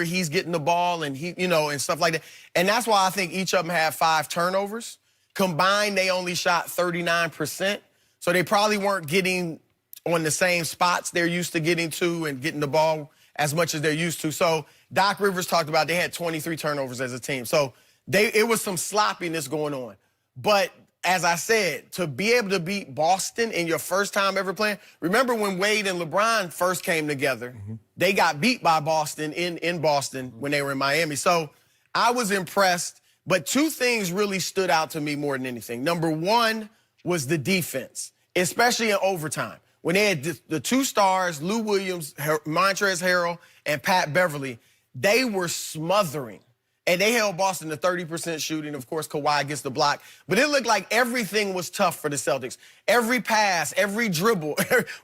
he's getting the ball and and stuff like that. And that's why I think each of them had 5 turnovers. Combined, they only shot 39%. So they probably weren't getting on the same spots they're used to getting to and getting the ball as much as they're used to. So Doc Rivers talked about they had 23 turnovers as a team. So it was some sloppiness going on. But as I said, to be able to beat Boston in your first time ever playing, remember when Wade and LeBron first came together, they got beat by Boston in Boston when they were in Miami. So I was impressed, but 2 things really stood out to me more than anything. Number 1 was the defense, especially in overtime. When they had the 2 stars, Lou Williams, Montrezl Harrell, and Pat Beverly, they were smothering. And they held Boston to 30% shooting. Of course, Kawhi gets the block. But it looked like everything was tough for the Celtics. Every pass, every dribble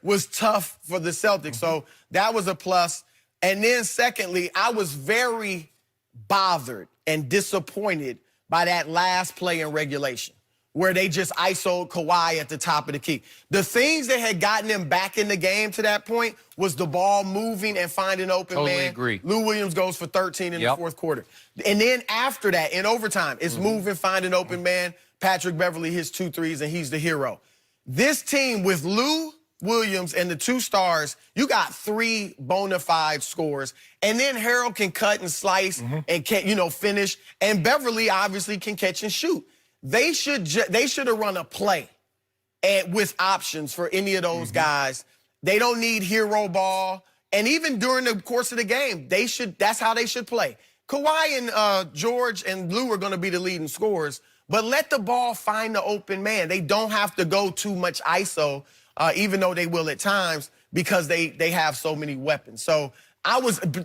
was tough for the Celtics. So that was a plus. And then secondly, I was very bothered and disappointed by that last play in regulation, where they just isoed Kawhi at the top of the key. The things that had gotten them back in the game to that point was the ball moving and finding open man. Totally agree. Lou Williams goes for 13 in the 4th quarter. And then after that, in overtime, it's moving, finding open man. Patrick Beverly hits 2 threes, and he's the hero. This team with Lou Williams and the 2 stars, you got 3 bona fide scores. And then Harrell can cut and slice and can, finish. And Beverly obviously can catch and shoot. They should have run a play with options for any of those guys. They don't need hero ball. And even during the course of the game, that's how they should play. Kawhi and George and Lou are going to be the leading scorers, but let the ball find the open man. They don't have to go too much ISO, even though they will at times, because they have so many weapons. So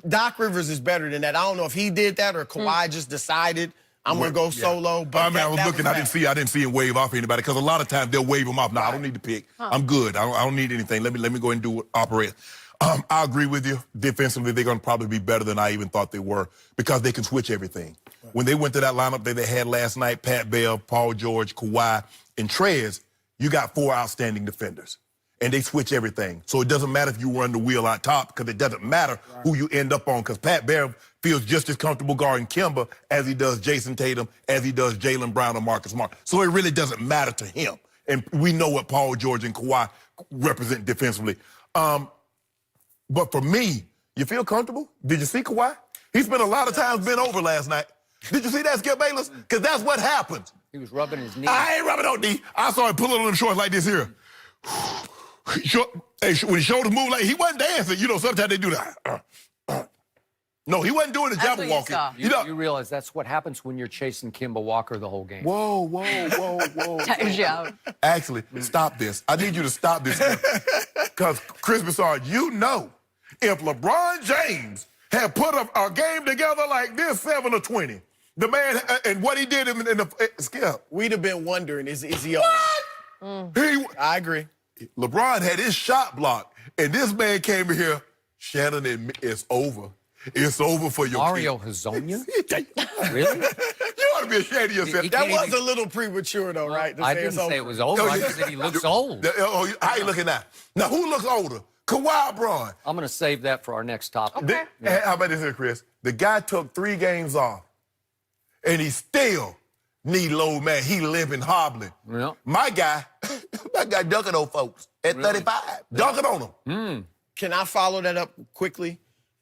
Doc Rivers is better than that. I don't know if he did that or Kawhi just decided, I'm going to go solo. But I was looking, I didn't see him wave off anybody, because a lot of times they'll wave him off. No, I don't need to pick. I'm good. I don't need anything. Let me go ahead and do operate. I agree with you. Defensively, they're going to probably be better than I even thought they were, because they can switch everything. Right. When they went to that lineup that they had last night, Pat Bev, Paul George, Kawhi, and Trez, you got 4 outstanding defenders. And they switch everything. So it doesn't matter if you run the wheel out top, because it doesn't matter who you end up on, because Pat Bev feels just as comfortable guarding Kemba as he does Jason Tatum, as he does Jaylen Brown or Marcus Smart. So it really doesn't matter to him. And we know what Paul George and Kawhi represent defensively. But for me, you feel comfortable? Did you see Kawhi? He spent a lot of times bent over last night. Did you see that, Skip Bayless? Because that's what happens. He was rubbing his knee. I ain't rubbing no knee. I saw him pulling on them shorts like this here. When his shoulders move, like he wasn't dancing. Sometimes they do that. No, he wasn't doing the Jabberwocky. You realize that's what happens when you're chasing Kemba Walker the whole game. Whoa. Times you out. Actually, stop this. I need you to stop this. Because, Chris Broussard, if LeBron James had put a game together like this, 7 or 20, the man, and what he did in the Skip. We'd have been wondering, is he what? I agree. LeBron had his shot blocked, and this man came in here, Shannon, it's over. It's over for your Mario team. Hezonja? Really? You ought to be ashamed of yourself. That was a little premature, though, right? I didn't say it was over. I just said he looks old. How you looking now? Now, who looks older? Kawhi or Braun? I'm going to save that for our next topic. Okay. How about this here, Chris? The guy took 3 games off, and he still need low man. He living hobbling. Yeah. My guy dunking on folks at 35. Dunking on them. Can I follow that up quickly?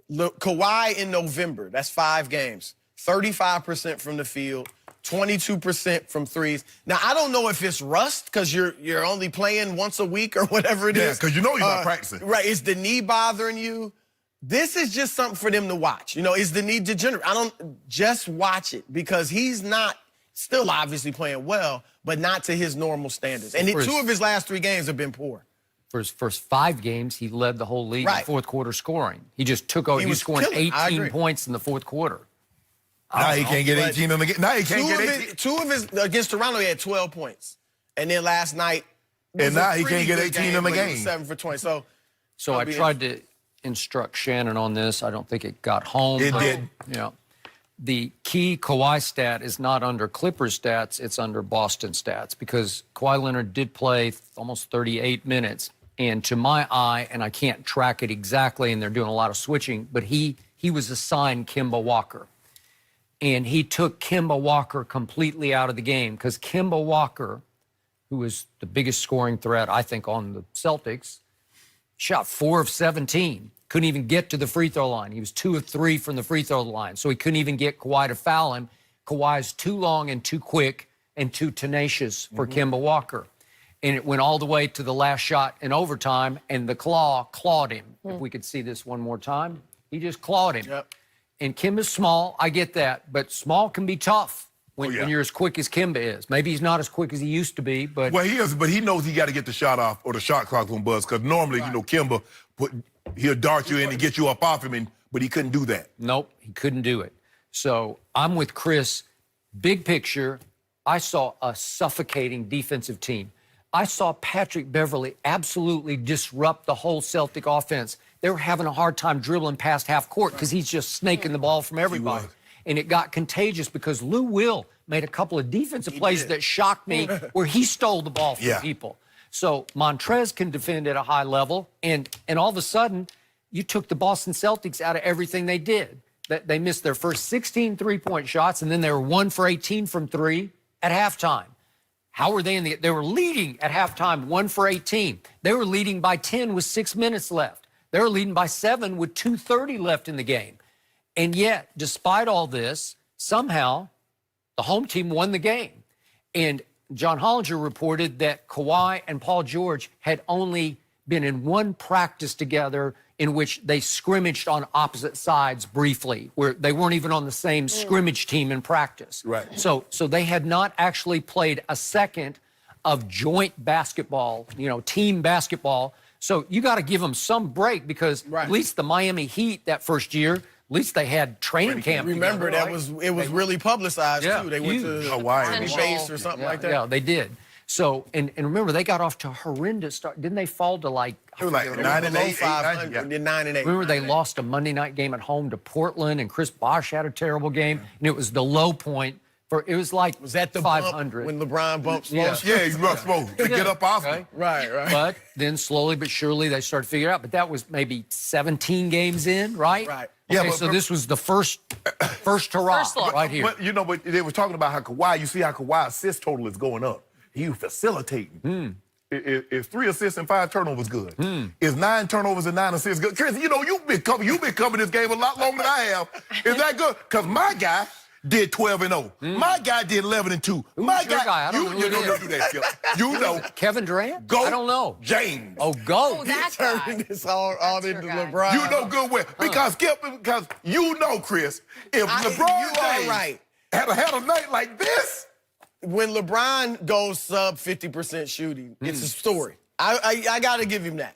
Look, Kawhi in November, that's 5 games. 35% from the field, 22% from threes. Now, I don't know if it's rust because you're only playing once a week or whatever it is. Yeah, because you're not practicing. Right, is the knee bothering you? This is just something for them to watch. Is the knee degenerate? I don't just watch it, because he's not still obviously playing well, but not to his normal standards. And 2 of his last 3 games have been poor. For his first 5 games, he led the whole league in fourth quarter scoring. He just took over. He was scoring 18 points in the fourth quarter. Now he can't get 18 in the game. Now he can't get 18. 2 of his against Toronto, he had 12 points. And then last night, and now he can't get 18 in the game. 7 for 20. So I tried to instruct Shannon on this. I don't think it got home. It did. The key Kawhi stat is not under Clippers stats, it's under Boston stats, because Kawhi Leonard did play almost 38 minutes. And to my eye, and I can't track it exactly, and they're doing a lot of switching, but he he was assigned Kemba Walker. And he took Kemba Walker completely out of the game because Kemba Walker, who was the biggest scoring threat, I think, on the Celtics, shot 4 of 17. Couldn't even get to the free throw line. He was 2 of 3 from the free throw line. So he couldn't even get Kawhi to foul him. Kawhi's too long and too quick and too tenacious for Kemba Walker. And it went all the way to the last shot in overtime, and the clawed him. If we could see this one more time. He just clawed him. Yep. And Kemba's small, I get that, but small can be tough when you're as quick as Kemba is. Maybe he's not as quick as he used to be, but... Well, he is, but he knows he got to get the shot off or the shot clock on buzz because normally, you know, Kemba, he'll dart you in and get you up off him, but he couldn't do that. Nope, he couldn't do it. So I'm with Chris. Big picture, I saw a suffocating defensive team. I saw Patrick Beverley absolutely disrupt the whole Celtic offense. They were having a hard time dribbling past half court because he's just snaking the ball from everybody. And it got contagious because Lou Will made a couple of defensive plays that shocked me where he stole the ball from people. So Montrez can defend at a high level, and all of a sudden, you took the Boston Celtics out of everything they did. They missed their first 16 three-point shots, and then they were 1 for 18 from 3 at halftime. How were they they were leading at halftime 1 for 18. They were leading by 10 with 6 minutes left. They were leading by 7 with 2:30 left in the game. And yet, despite all this, somehow the home team won the game. And John Hollinger reported that Kawhi and Paul George had only been in one practice together in which they scrimmaged on opposite sides briefly, where they weren't even on the same scrimmage team in practice. Right. So they had not actually played a second of joint basketball, you know, team basketball. So you got to give them some break because at least the Miami Heat that first year, at least they had training camp. Remember, together, it was really publicized, too. They went to Hawaii base or something like that. Yeah, they did. So, and remember, they got off to a horrendous start. Didn't they fall to like... It was like 9-8, 500, 9-8. Remember, they lost a Monday night game at home to Portland, and Chris Bosh had a terrible game, and it was the low point for... It was like Was that the 500. bump when LeBron bumped Yeah. Smoke? Yeah, he's rough smoke to get up off him. Right. But then slowly but surely they started figuring it out. But that was maybe 17 games in, right? Right. Okay, Yeah, so this was the first hurrah right here. But, you know, but they were talking about how Kawhi, you see how Kawhi assist total is going up. He was facilitating. Is 3 assists and 5 turnovers good? Is 9 turnovers and 9 assists good? Chris, you know, you've been covering this game a lot longer than I have. Is that good? Because my guy did 12-0. My guy did 11-2. My your guy? I don't know who you it don't is. do that, Skip. You know. Kevin Durant? Go. I don't know. James. Oh, go. That guy. Turning this all into your guy. LeBron. You know good well. Because, Skip, because you know, Chris, if LeBron you are James right. had a night like this, When LeBron goes sub 50% shooting, it's a story. I got to give him that.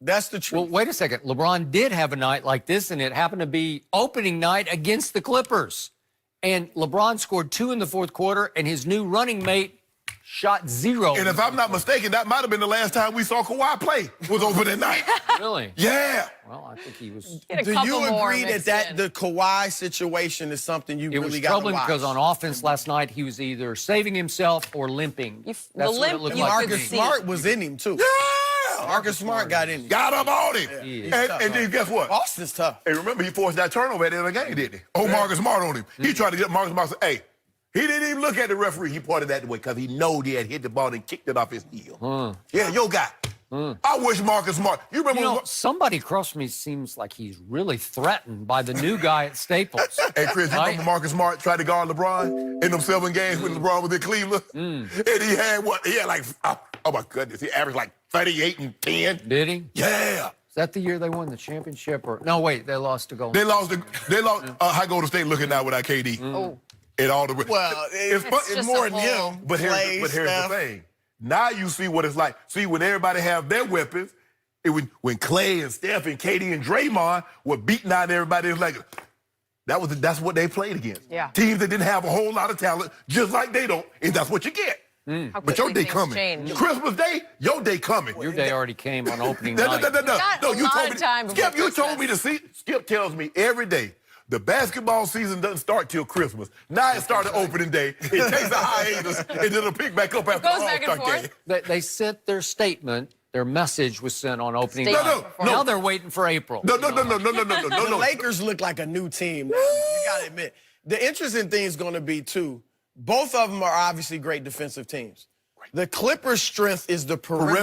That's the truth. Well, wait a second. LeBron did have a night like this, and it happened to be opening night against the Clippers. And LeBron scored 2 in the fourth quarter, and his new running mate shot 0. and if I'm not mistaken, that might have been the last time we saw Kawhi play, was opening night. Really? Yeah. Well, I think he was... Get a Do couple you more agree mixed that in. the Kawhi situation is something you It was really got to troubling watch? because on offense last night, he was either saving himself or limping. The That's what it limp looked you like. could Marcus see. Smart was in him, too. Yeah. Marcus Smart got in him. Got him on it. Yeah. And then guess what? Austin's tough. Hey, remember he forced that turnover at the end of the game, didn't he? Oh, Marcus Smart on him. He tried to get Marcus Smart. Hey, he didn't even look at the referee. He pointed that way because he knowed he had hit the ball and kicked it off his heel. Yeah, your guy. I wish Marcus Smart. You remember? You know, somebody across from me seems like he's really threatened by the new guy at Staples. Hey, Chris, you Right? remember Marcus Smart tried to guard LeBron in them 7 games when LeBron was in Cleveland? And he had what? He had like, oh my goodness, he averaged like 38 and 10. Did he? Yeah. Is that the year they won the championship? Or no, wait, they lost to Golden. They lost. How Golden State looking now without KD? Oh. And all the Well, it's just more a than whole- him. But here's the Steph. thing. Now you see what it's like. See, when everybody have their weapons, when Clay and Steph and KD and Draymond were beating out everybody, it was like that's what they played against. Yeah. Teams that didn't have a whole lot of talent, just like they don't, and that's what you get. How But your quickly day things coming. change. Christmas Day, your day coming. Your day already came on opening No, night. got a you lot told of me. time before Skip, you told me Christmas. to see. Skip tells me every day. The basketball season doesn't start till Christmas. Now it started opening day. It takes a hiatus, and then it'll pick back up after Goes the back and All-Star forth. game. They sent their statement Their message was sent on opening Stay night. No, no, Now no. they're waiting for April. No. The Lakers look like a new team now. You got to admit. The interesting thing is going to be, too, both of them are obviously great defensive teams. The Clippers' strength is the perimeter.